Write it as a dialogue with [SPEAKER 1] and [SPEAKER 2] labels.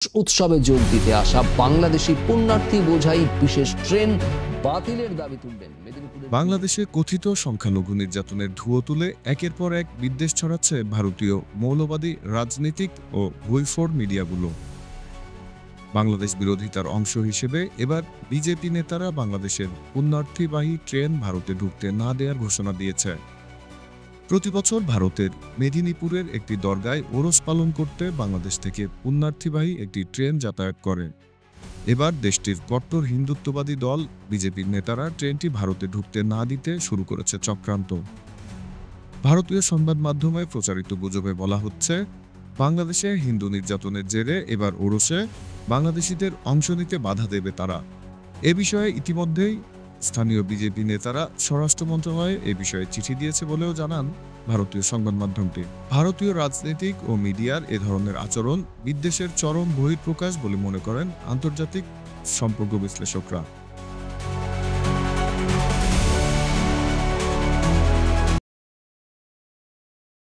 [SPEAKER 1] উৎসবে যোগ দিতে আসা বাংলাদেশি পুণ্যার্থী বোঝাই বিশেষ ট্রেন বাতিলের দাবি তুলবেন
[SPEAKER 2] বাংলাদেশে কথিত সংখ্যালঘু নির্যাতনের ধুয়ো তুলে একের পর এক বিদ্বেষ ছড়াচ্ছে ভারতীয় মৌলবাদী রাজনীতিক ও ভুইফোড় মিডিয়াগুলো। বাংলাদেশ বিরোধিতার অংশ হিসেবে এবার বিজেপি নেতারা বাংলাদেশের পুণ্যার্থীবাহী ট্রেন ভারতে ঢুকতে না দেওয়ার ঘোষণা দিয়েছে। প্রতিবছর ভারতের মেদিনীপুরের একটি দরগায় ওরস পালন করতে বাংলাদেশ থেকে পুণ্যার্থীবাহী একটি ট্রেন যাতায়াত করে। এবার দেশটির কট্টর হিন্দুত্ববাদী দল বিজেপির নেতারা ট্রেনটি ভারতে ঢুকতে না দিতে শুরু করেছে চক্রান্ত। ভারতীয় সংবাদ মাধ্যমে প্রচারিত গুজবে বলা হচ্ছে, বাংলাদেশে হিন্দু নির্যাতনের জেরে এবার ওরসে বাংলাদেশিদের অংশ নিতে বাধা দেবে তারা। এ বিষয়ে ইতিমধ্যেই স্থানীয় বিজেপি নেতারা স্বরাষ্ট্র মন্ত্রণালয়ে এ বিষয়ে চিঠি দিয়েছে বলেও জানান ভারতীয় সংবাদ মাধ্যমটি। ভারতীয় রাজনীতিক ও মিডিয়ার এ ধরনের আচরণ বিদ্বেষের চরম বহিঃপ্রকাশ বলে মনে করেন আন্তর্জাতিক সম্পর্ক বিশ্লেষকরা।